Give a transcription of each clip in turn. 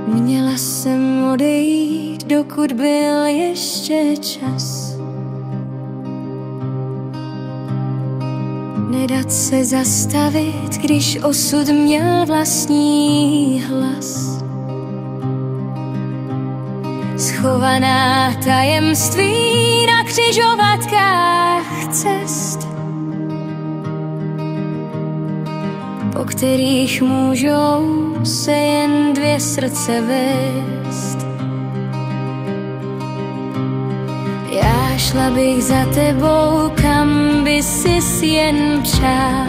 Měla jsem odejít, dokud byl ještě čas. Nedat se zastavit, když osud měl vlastní hlas. Schovaná tajemství na křižovatkách cest, po kterých můžou se jen dvě srdce vést. Já šla bych za tebou, kam by sis jen přál.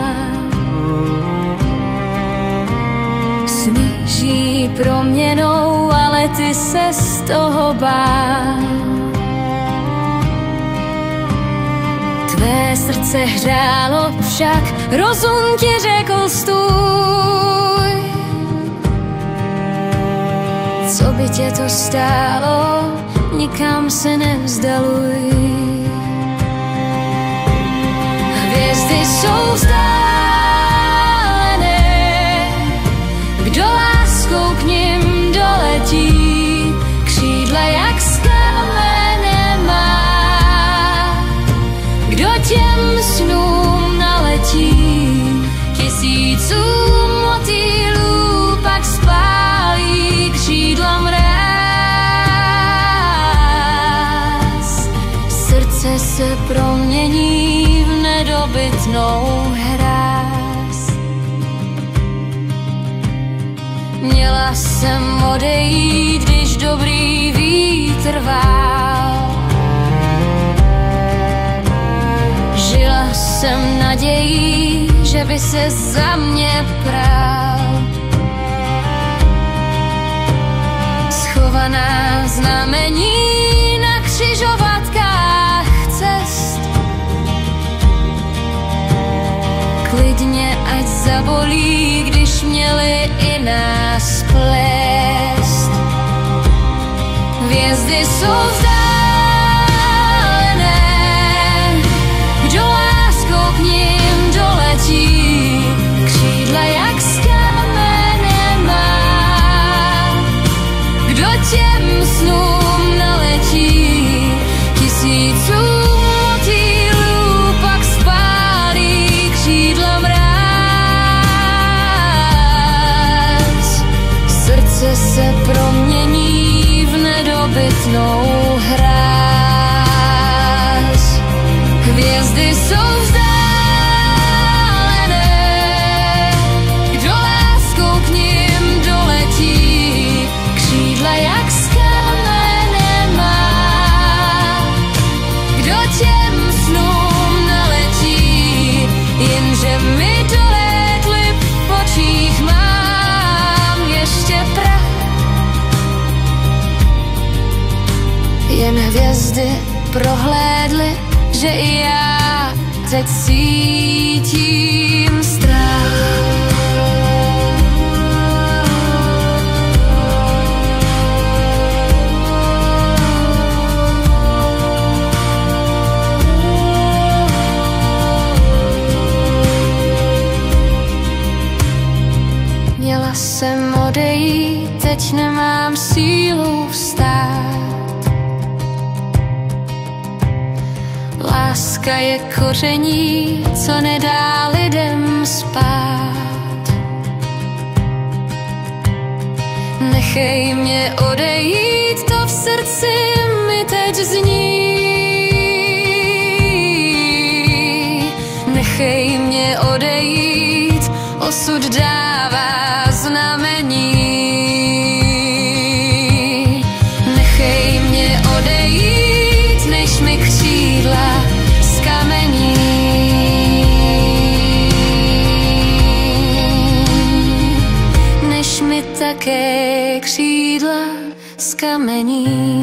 Smíš jít proměnou, ale ty se z toho bál. Tvé srdce hřálo, však rozum ti řekl stůj. Co by tě to stálo, nikam se nevzdaluj. Hvězdy jsou vzdálené, kdo láskou k nim doletí, křídla jak z kamene má. Kdo těm snům naletí, tisícům motýlů pak spálí křídla mráz. Srdce se promění v nedobytnou hráz. Měla jsem odejít, když dobrý vítr vál. Žila jsem nadějí, že by se za mě prál. Schovaná znamení na křižovatkách cest, klidně ať zabolí, když měli i nás plést. Hvězdy jsou vzdálené, kdo láskou k ním doletí, křídla jak z kamene má. Kdo těm snům naletí, tisícům motýlů pak spálí křídla mráz. Srdce se promění v nedobytnou hráz. Hvězdy jsou vzdálené, kdo láskou k nim doletí, křídla jak z kamene má. Kdo těm snům naletí, jenže mi dolétli v očích mám ještě prach. Jen hvězdy prohlédly, že i já teď cítím strach. Měla jsem odejít, teď nemám sílu vstát. Láska je koření, co nedá lidem spát. Nechej mě odejít, to v srdci mi teď zní. Nechej mě odejít, osud dává znamení. Nechej mě odejít, než mi křídla zkamení. Než mi také křídla zkamení.